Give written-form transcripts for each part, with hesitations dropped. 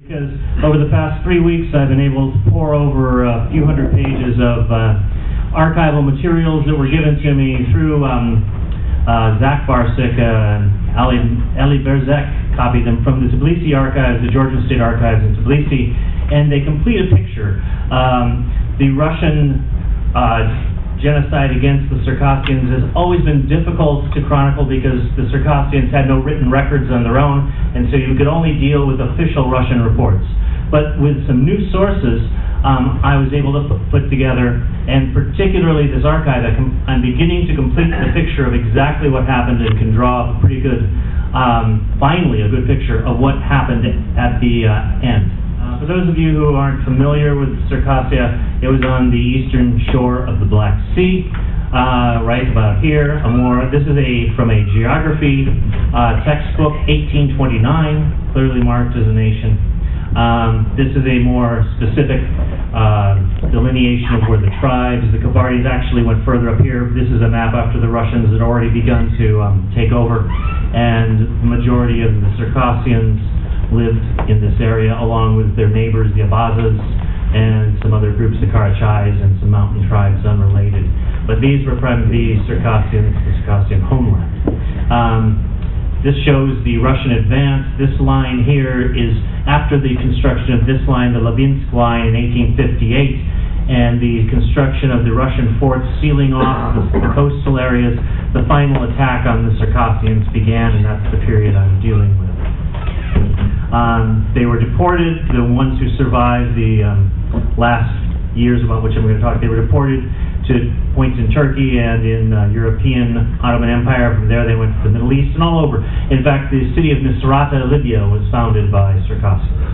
Because over the past 3 weeks I've been able to pore over a few hundred pages of archival materials that were given to me through Zach Barsik and Eli Berzek copied them from the Tbilisi Archives, the Georgian State Archives in Tbilisi, and they complete a picture. The Russian genocide against the Circassians has always been difficult to chronicle because the Circassians had no written records on their own, and so you could only deal with official Russian reports. But with some new sources, I was able to put together, and particularly this archive, I'm beginning to complete the picture of exactly what happened and can draw up a pretty good, finally a good picture of what happened at the end. For those of you who aren't familiar with Circassia, it was on the eastern shore of the Black Sea, right about here. This is from a geography textbook, 1829, clearly marked as a nation. This is a more specific delineation of where the tribes, the Kabardians actually went further up here. This is a map after the Russians had already begun to take over, and the majority of the Circassians lived in this area along with their neighbors, the Abazas, and some other groups, the Karachais, and some mountain tribes unrelated. But these were from the Circassian homeland. This shows the Russian advance. This line here is after the construction of this line, the Labinsk line in 1858, and the construction of the Russian forts sealing off the coastal areas. The final attack on the Circassians began, and that's the period I'm dealing with. They were deported. The ones who survived the last years about which I'm going to talk, they were deported to points in Turkey and in European Ottoman Empire. From there they went to the Middle East and all over. In fact, the city of Misrata, Libya, was founded by Circassians.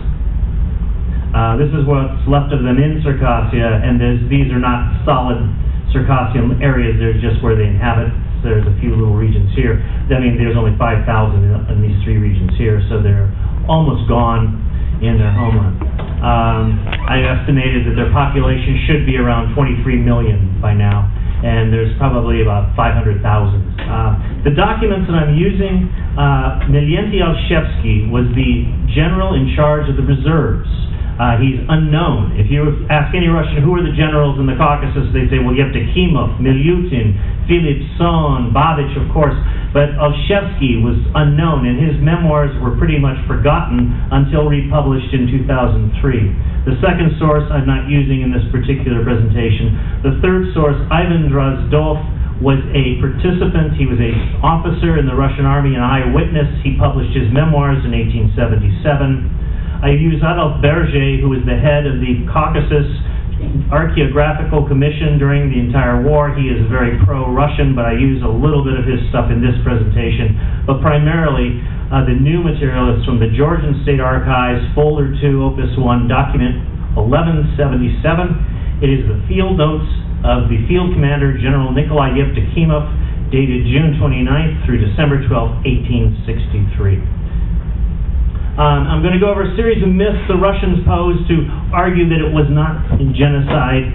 This is what's left of them in Circassia, and these are not solid Circassian areas. They're just where they inhabit. There's a few little regions here. I mean, there's only 5,000 in these three regions here, so they're almost gone in their homeland. I estimated that their population should be around 23 million by now, and there's probably about 500,000. The documents that I'm using, Milenti Alshevsky was the general in charge of the reserves. He's unknown. If you ask any Russian who are the generals in the Caucasus, they say, well, Yevdokimov, Milyutin, Filipson, Babich, of course, but Alshevsky was unknown, and his memoirs were pretty much forgotten until republished in 2003. The second source I'm not using in this particular presentation. The third source, Ivan Drozdov, was a participant. He was an officer in the Russian army, an eyewitness. He published his memoirs in 1877. I use Adolf Berger, who was the head of the Caucasus Archaeographical Commission during the entire war. He is very pro-Russian, but I use a little bit of his stuff in this presentation. But primarily, the new material is from the Georgian State Archives, Folder 2, Opus 1, document 1177. It is the field notes of the Field Commander, General Nikolai Yevdokimov, dated June 29th through December 12th, 1863. I'm going to go over a series of myths the Russians posed to argue that it was not genocide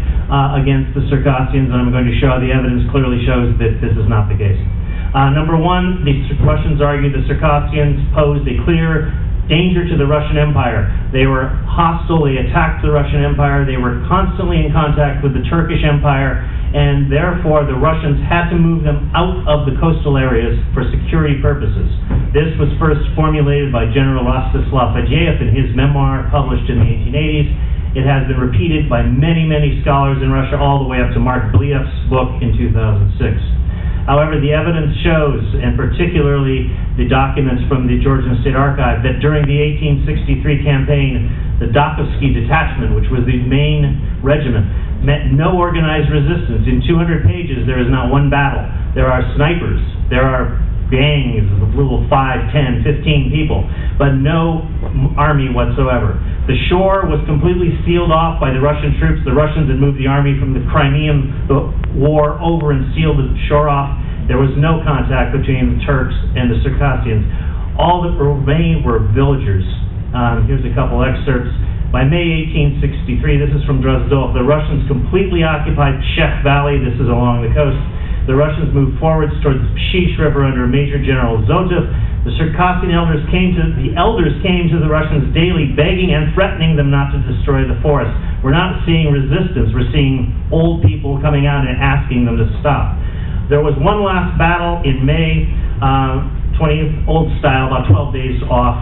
against the Circassians, and I'm going to show the evidence clearly shows that this is not the case. Number one, the Russians argued the Circassians posed a clear danger to the Russian Empire. They were hostile, they attacked the Russian Empire, they were constantly in contact with the Turkish Empire, and therefore the Russians had to move them out of the coastal areas for security purposes. This was first formulated by General Rostislav Faddeev in his memoir published in the 1880s. It has been repeated by many, many scholars in Russia, all the way up to Mark Blieff's book in 2006. However, the evidence shows, and particularly the documents from the Georgian State Archive, that during the 1863 campaign, the Dakovsky detachment, which was the main regiment, met no organized resistance. In 200 pages, there is not one battle. There are snipers, there are gangs of little 5, 10, 15 people, but no army whatsoever. The shore was completely sealed off by the Russian troops. The Russians had moved the army from the Crimean War over and sealed the shore off. There was no contact between the Turks and the Circassians. All that remained were villagers. Here's a couple excerpts. By May 1863, this is from Drozdov, the Russians completely occupied Shekh Valley. This is along the coast. The Russians moved forwards towards the Pshish River under Major General Zotov. The Circassian elders came to the Russians daily, begging and threatening them not to destroy the forest. We're not seeing resistance. We're seeing old people coming out and asking them to stop. There was one last battle in May 20th, old style, about 12 days off.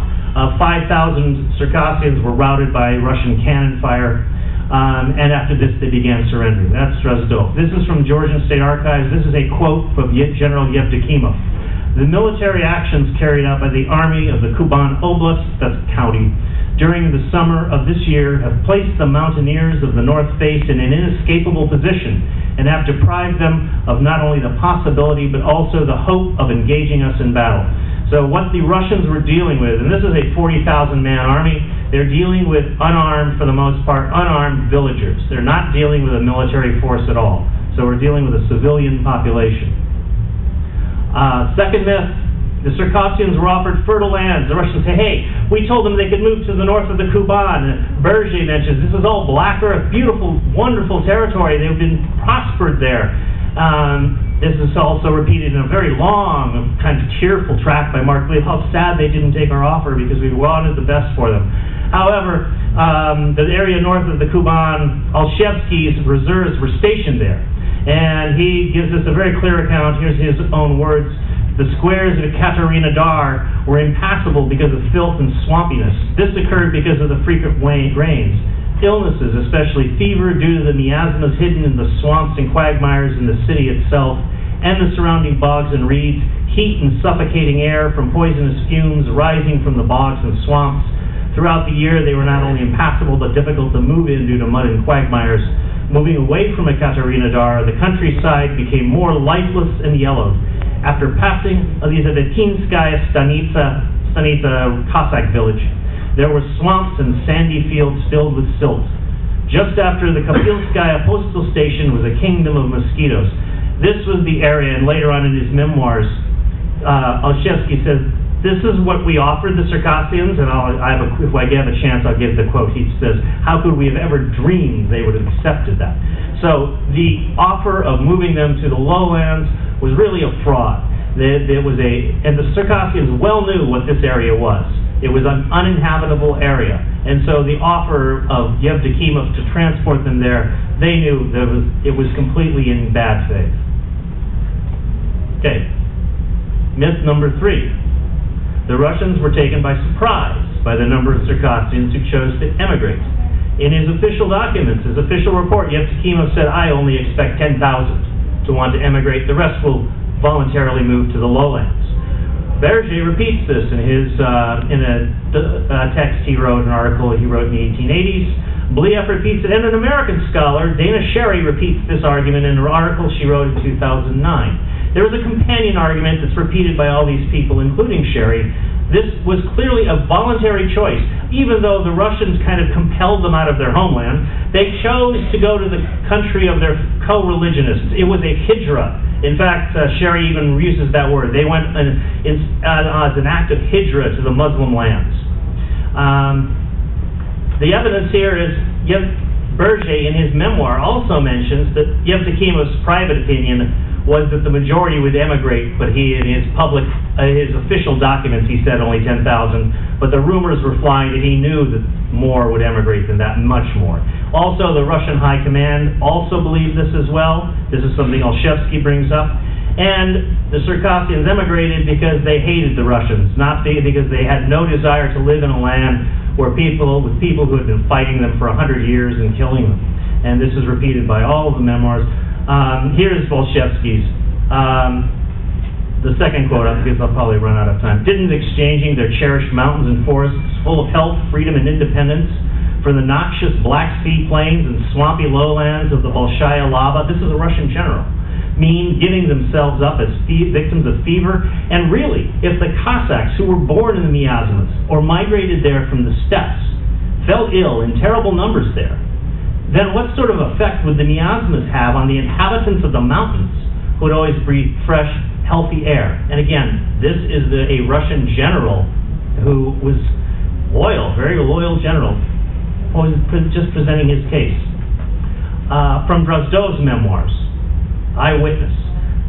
5,000 Circassians were routed by Russian cannon fire. And after this, they began surrendering. That's Dresdov. This is from Georgian State Archives. This is a quote from General Yevdokimov. The military actions carried out by the army of the Kuban Oblast, that's county, during the summer of this year have placed the mountaineers of the North Face in an inescapable position and have deprived them of not only the possibility but also the hope of engaging us in battle. So what the Russians were dealing with, and this is a 40,000-man army, they're dealing with unarmed, for the most part, unarmed villagers. They're not dealing with a military force at all. So we're dealing with a civilian population. Second myth, the Circassians were offered fertile lands. The Russians say, hey, we told them they could move to the north of the Kuban. Berger mentions, this is all black earth, beautiful, wonderful territory. They've been prospered there. This is also repeated in a very long, kind of tearful tract by Mark Lee, how sad they didn't take our offer because we wanted the best for them. However, the area north of the Kuban, Olszewski's reserves were stationed there. And he gives us a very clear account. Here's his own words. The squares of Katerina Dar were impassable because of filth and swampiness. This occurred because of the frequent rains. Illnesses, especially fever due to the miasmas hidden in the swamps and quagmires in the city itself, and the surrounding bogs and reeds, heat and suffocating air from poisonous fumes rising from the bogs and swamps. Throughout the year, they were not only impassable but difficult to move in due to mud and quagmires. Moving away from Ekaterina Dar, the countryside became more lifeless and yellowed. After passing the Zavetinskaya Stanitsa Cossack village, there were swamps and sandy fields filled with silt. Just after the Kapilskaya postal station was a kingdom of mosquitoes. This was the area, and later on in his memoirs, Olszewski says, this is what we offered the Circassians, and if I get a chance, I'll give the quote. He says, how could we have ever dreamed they would have accepted that? So the offer of moving them to the lowlands was really a fraud. And the Circassians well knew what this area was. It was an uninhabitable area. And so the offer of Yevdokimov to transport them there, they knew it was completely in bad faith. Okay. Myth number 3. The Russians were taken by surprise by the number of Circassians who chose to emigrate. In his official documents, his official report, Yevdokimov said, I only expect 10,000 to want to emigrate. The rest will voluntarily move to the lowlands. Berger repeats this in a text he wrote, an article he wrote in the 1880s. Blief repeats it, and an American scholar, Dana Sherry, repeats this argument in an article she wrote in 2009. There was a companion argument that's repeated by all these people, including Sherry. This was clearly a voluntary choice. Even though the Russians kind of compelled them out of their homeland, they chose to go to the country of their co-religionists. It was a hijra. In fact, Sherry even uses that word. They went as an act of hijra to the Muslim lands. The evidence here is Berger, in his memoir, also mentions that Yevdokimov's private opinion was that the majority would emigrate, but he, in his official documents, he said only 10,000. But the rumors were flying that he knew that more would emigrate than that, much more. Also, the Russian High Command also believed this as well. This is something Olszewski brings up. And the Circassians emigrated because they hated the Russians, not because they had no desire to live in a land with people who had been fighting them for 100 years and killing them. And this is repeated by all of the memoirs. Here's Olszewski's. The second quote, because I'll probably run out of time. Didn't exchanging their cherished mountains and forests full of health, freedom, and independence for the noxious Black Sea plains and swampy lowlands of the Bolshaya Lava, this is a Russian general, mean giving themselves up as victims of fever? And really, if the Cossacks who were born in the miasmas or migrated there from the steppes fell ill in terrible numbers there, then what sort of effect would the miasmas have on the inhabitants of the mountains who would always breathe fresh, healthy air? And again, this is a Russian general who was loyal, very loyal general, was just presenting his case. From Drozdov's memoirs, eyewitness.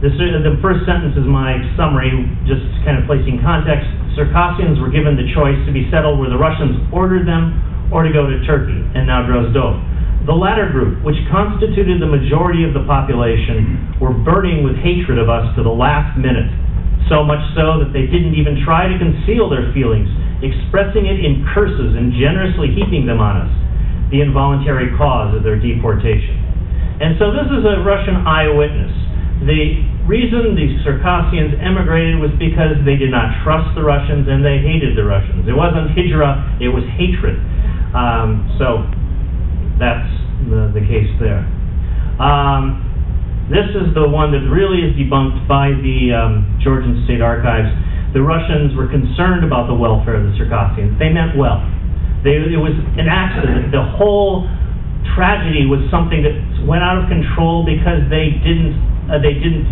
The first sentence is my summary, just kind of placing context. Circassians were given the choice to be settled where the Russians ordered them or to go to Turkey, and now Dроздов. The latter group, which constituted the majority of the population, were burning with hatred of us to the last minute, so much so that they didn't even try to conceal their feelings, expressing it in curses and generously heaping them on us, the involuntary cause of their deportation. And so this is a Russian eyewitness. The reason the Circassians emigrated was because they did not trust the Russians and they hated the Russians. It wasn't hijra, it was hatred. So that's the case there. This is the one that really is debunked by the Georgian State Archives. The Russians were concerned about the welfare of the Circassians. They meant well. It was an accident. The whole tragedy was something that went out of control because they didn't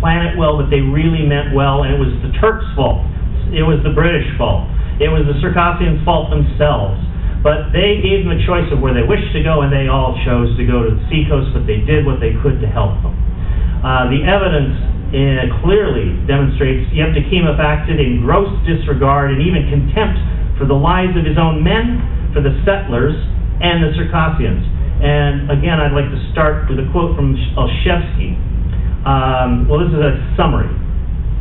plan it well, but they really meant well, and it was the Turks' fault. It was the British fault. It was the Circassians' fault themselves. But they gave them a choice of where they wished to go, and they all chose to go to the seacoast, but they did what they could to help them. The evidence clearly demonstrates Yevdokimov acted in gross disregard and even contempt for the lives of his own men, for the settlers, and the Circassians. And again, I'd like to start with a quote from Olszewski. Well, this is a summary.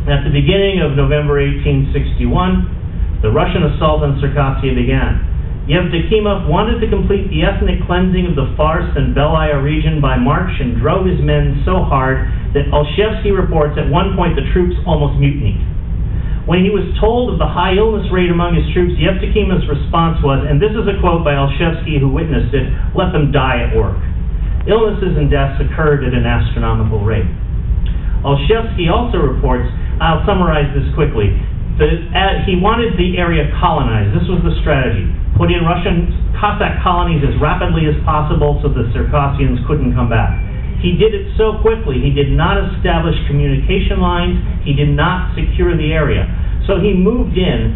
At the beginning of November 1861, the Russian assault on Circassia began. Yevdokimov wanted to complete the ethnic cleansing of the Fars and Belaya region by March and drove his men so hard that Olszewski reports at one point the troops almost mutinied. When he was told of the high illness rate among his troops, Yevdokimov's response was, and this is a quote by Olszewski who witnessed it, "Let them die at work." Illnesses and deaths occurred at an astronomical rate. Olszewski also reports, I'll summarize this quickly, he wanted the area colonized. This was the strategy. Put in Russian Cossack colonies as rapidly as possible so the Circassians couldn't come back. He did it so quickly, he did not establish communication lines, he did not secure the area. So he moved in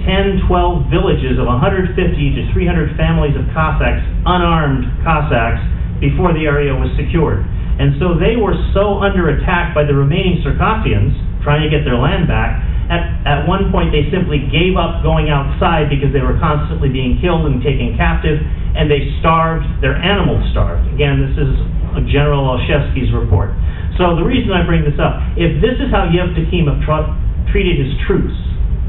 10, 12 villages of 150 to 300 families of Cossacks, unarmed Cossacks, before the area was secured. And so they were so under attack by the remaining Circassians, trying to get their land back, at one point they simply gave up going outside because they were constantly being killed and taken captive, and they starved, their animals starved. Again, this is General Olszewski's report. So the reason I bring this up, if this is how Yevdokimov treated his troops,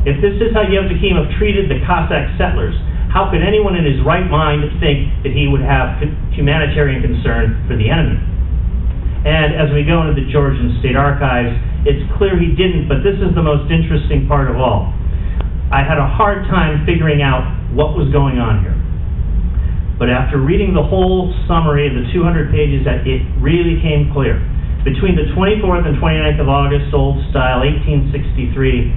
if this is how Yevdokimov treated the Cossack settlers, how could anyone in his right mind think that he would have humanitarian concern for the enemy? And as we go into the Georgian State Archives, it's clear he didn't, but this is the most interesting part of all. I had a hard time figuring out what was going on here. But after reading the whole summary of the 200 pages, it really came clear. Between the 24th and 29th of August, old style, 1863,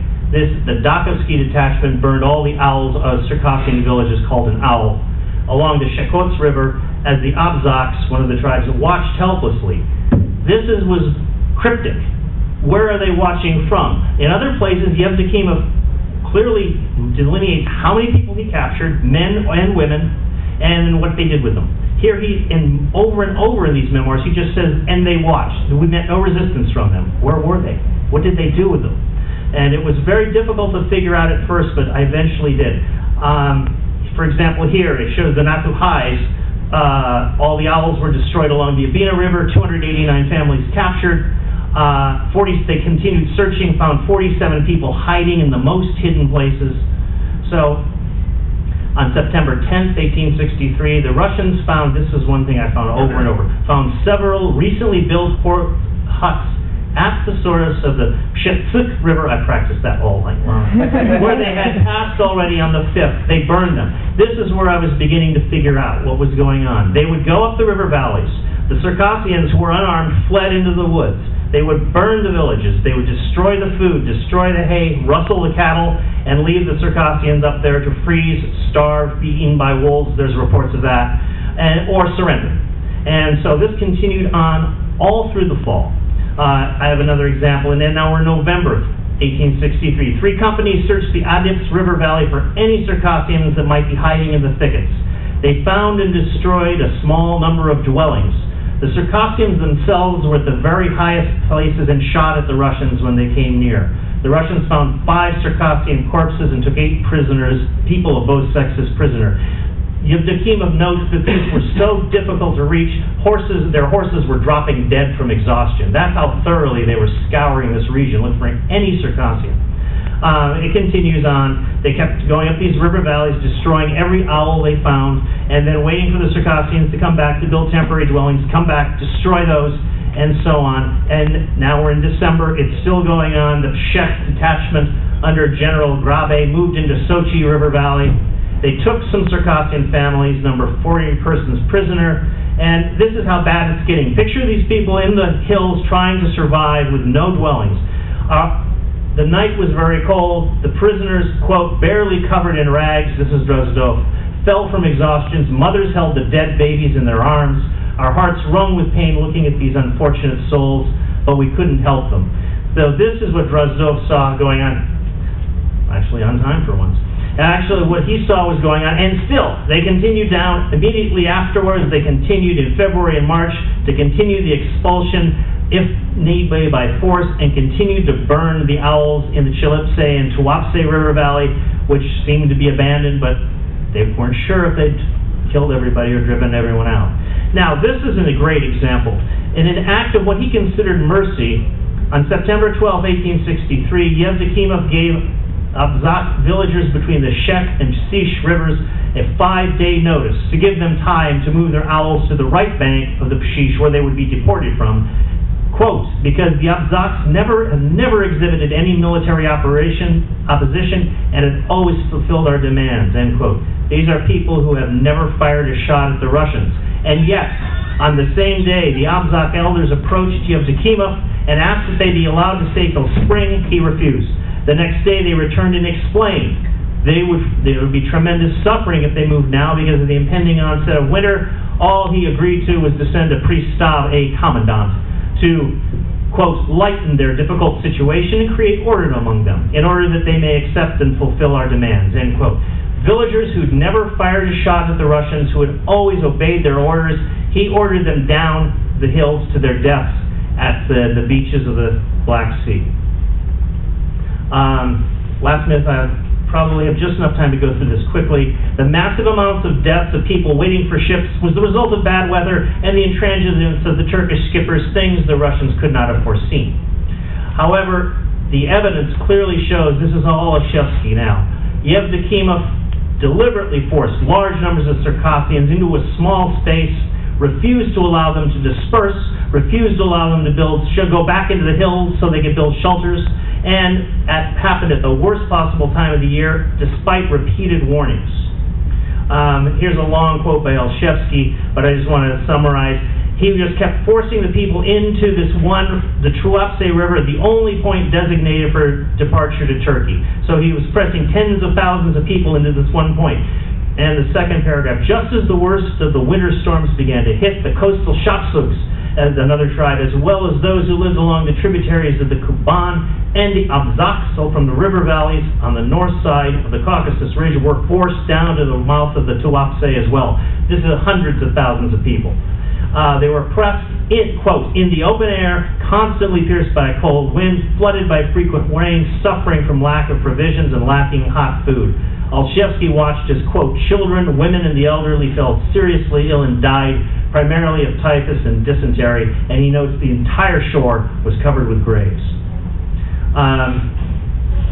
the Dakovsky detachment burned all the owls of Circassian villages called an owl along the Shekots River as the Abzaks, one of the tribes, watched helplessly. This was cryptic. Where are they watching from? In other places, Yevdokimov clearly delineates how many people he captured, men and women, and what they did with them. Here over and over in these memoirs, he just says, and they watched. We met no resistance from them. Where were they? What did they do with them? And it was very difficult to figure out at first, but I eventually did. For example, here, it shows the Natuhais. All the owls were destroyed along the Abina River, 289 families captured. They continued searching, found 47 people hiding in the most hidden places. So, on September 10th, 1863, the Russians found, this is one thing I found over and over, found several recently built huts at the source of the Pshetsuk River, I practiced that all night long, where they had passed already on the 5th. They burned them. This is where I was beginning to figure out what was going on. They would go up the river valleys. The Circassians, who were unarmed, fled into the woods. They would burn the villages. They would destroy the food, destroy the hay, rustle the cattle, and leave the Circassians up there to freeze, starve, be eaten by wolves. There's reports of that, or surrender. And so this continued on all through the fall. I have another example, and then now we're November 1863. 3 companies searched the Adits River Valley for any Circassians that might be hiding in the thickets. They found and destroyed a small number of dwellings. The Circassians themselves were at the very highest places and shot at the Russians when they came near. The Russians found 5 Circassian corpses and took 8 prisoners, people of both sexes prisoner. Yevdokimov notes that these were so difficult to reach, their horses were dropping dead from exhaustion. That's how thoroughly they were scouring this region, looking for any Circassian. It continues on. They kept going up these river valleys, destroying every owl they found, and then waiting for the Circassians to come back to build temporary dwellings, come back, destroy those, and so on. And now we're in December. It's still going on. The Czech detachment under General Grabe moved into Sochi River Valley. They took some Circassian families, number 40 persons prisoner, and this is how bad it's getting. Picture these people in the hills trying to survive with no dwellings. The night was very cold. The prisoners, quote, barely covered in rags, this is Drozdov, fell from exhaustion. Mothers held the dead babies in their arms. Our hearts wrung with pain looking at these unfortunate souls, but we couldn't help them. So this is what Drozdov saw going on, actually on time for once. Actually, what he saw was going on, and still, they continued down. Immediately afterwards, they continued in February and March to continue the expulsion, if need be, by force, and continued to burn the owls in the Chilipse and Tuapse River Valley, which seemed to be abandoned, but they weren't sure if they'd killed everybody or driven everyone out. Now, this isn't a great example. In an act of what he considered mercy, on September 12, 1863, Yevdokimov gave Abzak villagers between the Shek and Sich rivers a 5-day notice to give them time to move their owls to the right bank of the Pshish where they would be deported from. Quote, because the Abzaks have never exhibited any military opposition and have always fulfilled our demands, end quote. These are people who have never fired a shot at the Russians. And yet, on the same day, the Abzak elders approached Yevdokimov and asked that they be allowed to stay till spring. He refused. The next day they returned and explained there would be tremendous suffering if they moved now because of the impending onset of winter. All he agreed to was to send a pristav, a commandant, to, quote, lighten their difficult situation and create order among them in order that they may accept and fulfill our demands, end quote. Villagers who'd never fired a shot at the Russians, who had always obeyed their orders, he ordered them down the hills to their deaths at the beaches of the Black Sea. Last minute, I probably have just enough time to go through this quickly. The massive amounts of deaths of people waiting for ships was the result of bad weather and the intransigence of the Turkish skippers, things the Russians could not have foreseen. However, the evidence clearly shows this is all Olszewski now. Yevdokimov deliberately forced large numbers of Circassians into a small space, refused to allow them to disperse, refused to allow them to go back into the hills so they could build shelters, and it happened at the worst possible time of the year, despite repeated warnings. Here's a long quote by Olszewski, but I just want to summarize. He just kept forcing the people into the Tuapse River, the only point designated for departure to Turkey. So he was pressing tens of thousands of people into this one point. And the second paragraph, just as the worst of the winter storms began to hit the coastal Shapsuks, as another tribe, as well as those who lived along the tributaries of the Kuban and the Abzaks, so from the river valleys on the north side of the Caucasus Ridge, were forced down to the mouth of the Tuapse as well. This is hundreds of thousands of people. They were pressed, quote, in the open air, constantly pierced by a cold wind, flooded by frequent rains, suffering from lack of provisions and lacking hot food. Olszewski watched as, quote, children, women, and the elderly fell seriously ill and died, primarily of typhus and dysentery, and he notes the entire shore was covered with graves.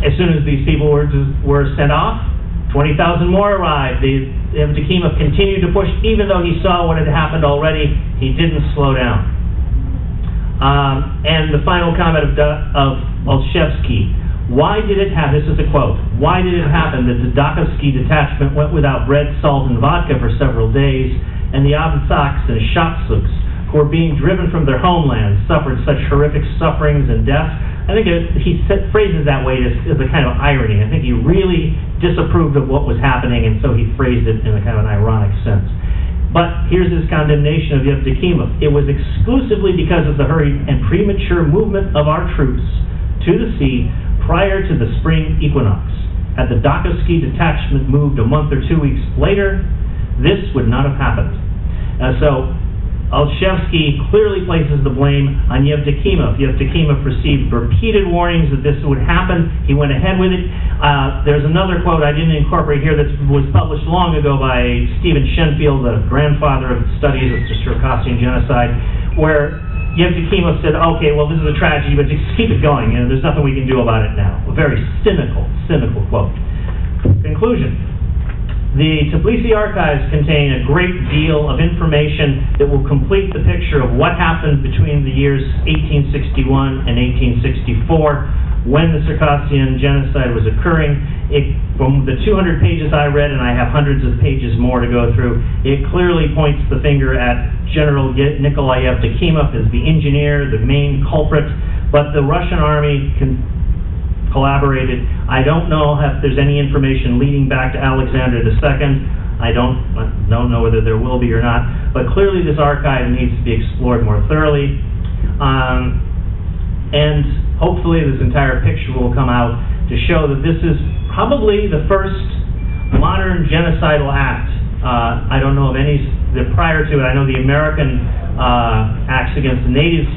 As soon as these people were sent off, 20,000 more arrived. Yevdokimov continued to push, even though he saw what had happened already. He didn't slow down. And the final comment of Olszewski. Why did it happen? This is a quote. Why did it happen that the Dakovsky detachment went without bread, salt, and vodka for several days, and the Abzaks and Shapsuks, who were being driven from their homelands, suffered such horrific sufferings and deaths? I think he phrases that way as a kind of irony. I think he really disapproved of what was happening, and so he phrased it in a kind of an ironic sense. But here's his condemnation of Yevdokimov. It was exclusively because of the hurried and premature movement of our troops to the sea prior to the spring equinox. Had the Dakovsky detachment moved a month or 2 weeks later, this would not have happened. So Olszewski clearly places the blame on Yevdokimov. Yevdokimov received repeated warnings that this would happen. He went ahead with it. There's another quote I didn't incorporate here that was published long ago by Stephen Shenfield, the grandfather of the studies of the Circassian Genocide, where Yevdokimov said, okay, well, this is a tragedy, but just keep it going. There's nothing we can do about it now. A very cynical quote. Conclusion. The Tbilisi Archives contain a great deal of information that will complete the picture of what happened between the years 1861 and 1864 when the Circassian Genocide was occurring. From the 200 pages I read, and I have hundreds of pages more to go through, it clearly points the finger at General Nikolai Yevdokimov as the engineer, the main culprit, but the Russian army collaborated. I don't know if there's any information leading back to Alexander II. I don't know whether there will be or not, but clearly this archive needs to be explored more thoroughly, and hopefully this entire picture will come out to show that this is probably the first modern genocidal act. I don't know of any prior to it. I know the American acts against the natives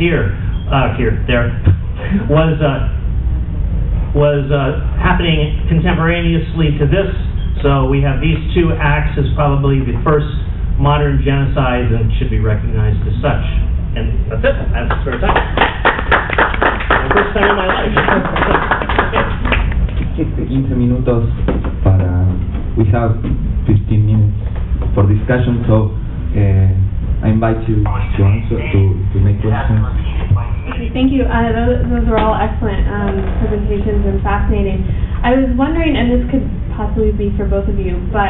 was happening contemporaneously to this, so we have these two acts as probably the first modern genocides and should be recognized as such. And that's it. That's the first time. The first time in my life. 15 minutos para, we have 15 minutes for discussion, so I invite you to answer, to make questions. Thank you. Those were all excellent presentations and fascinating. I was wondering, and this could possibly be for both of you, but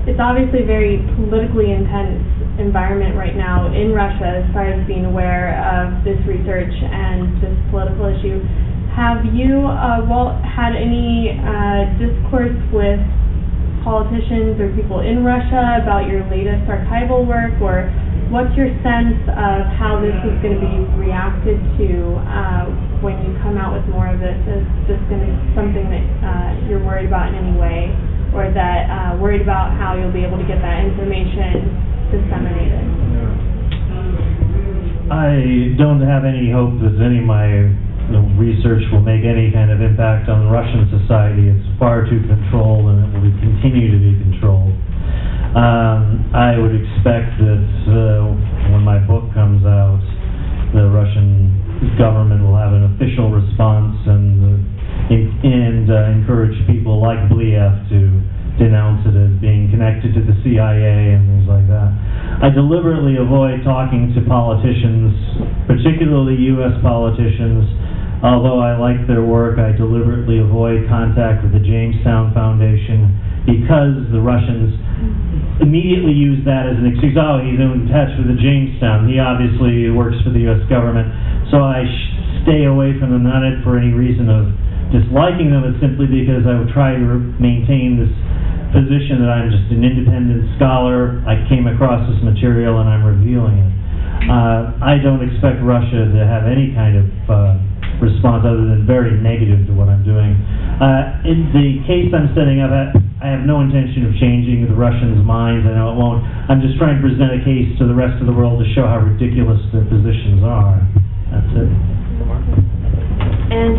it's obviously a very politically intense environment right now in Russia as far as being aware of this research and this political issue. Have you, Walt, had any discourse with politicians or people in Russia about your latest archival work, or what's your sense of how this is going to be reacted to when you come out with more of this? Is this going to be something that you're worried about in any way, or that worried about how you'll be able to get that information disseminated? I don't have any hope that any of my research will make any kind of impact on Russian society. It's far too controlled, and it will continue to be controlled. I would expect that when my book comes out, the Russian government will have an official response and encourage people like Bliev to denounce it as being connected to the CIA and things like that. I deliberately avoid talking to politicians, particularly U.S. politicians. Although I like their work, I deliberately avoid contact with the Jamestown Foundation because the Russians immediately use that as an excuse. Oh, he's in touch with the Jamestown. He obviously works for the U.S. government. So I stay away from them, not for any reason of disliking them, it's simply because I would try to maintain this position that I'm just an independent scholar. I came across this material and I'm revealing it. I don't expect Russia to have any kind of response other than very negative to what I'm doing. In the case I'm setting up, I have no intention of changing the Russians' minds. I know it won't. I'm just trying to present a case to the rest of the world to show how ridiculous their positions are. That's it. And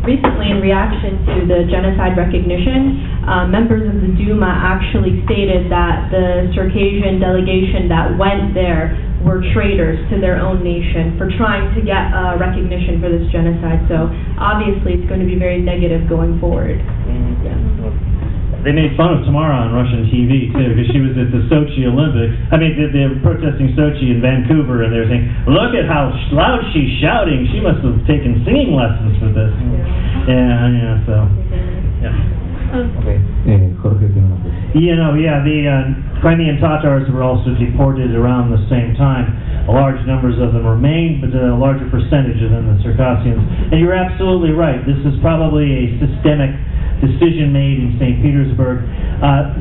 recently, in reaction to the genocide recognition, members of the Duma actually stated that the Circassian delegation that went there were traitors to their own nation for trying to get recognition for this genocide. So obviously it's going to be very negative going forward. Yeah. They made fun of Tamara on Russian TV too, because she was at the Sochi Olympics. I mean, they were protesting Sochi in Vancouver, and they were saying, look at how loud she's shouting. She must have taken singing lessons for this. Yeah, so, yeah. Okay. Jorge, the Crimean Tatars were also deported around the same time. Large numbers of them remained, but a larger percentage than the Circassians. And you're absolutely right. This is probably a systemic decision made in St. Petersburg.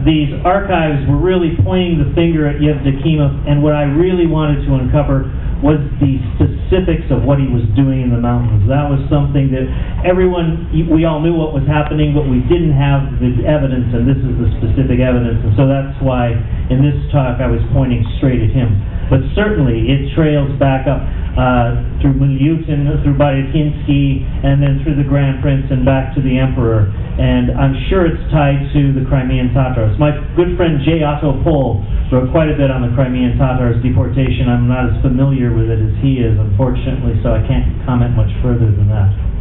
These archives were really pointing the finger at Yevdokimov, and what I really wanted to uncover was the specifics of what he was doing in the mountains. That was something that we all knew what was happening, but we didn't have the evidence, and this is the specific evidence. And so that's why in this talk I was pointing straight at him. But certainly, it trails back up through Miliutin, through Baryatinsky, and then through the Grand Prince and back to the Emperor. And I'm sure it's tied to the Crimean Tatars. My good friend J. Otto Pohl wrote quite a bit on the Crimean Tatars deportation. I'm not as familiar with it as he is, unfortunately, so I can't comment much further than that.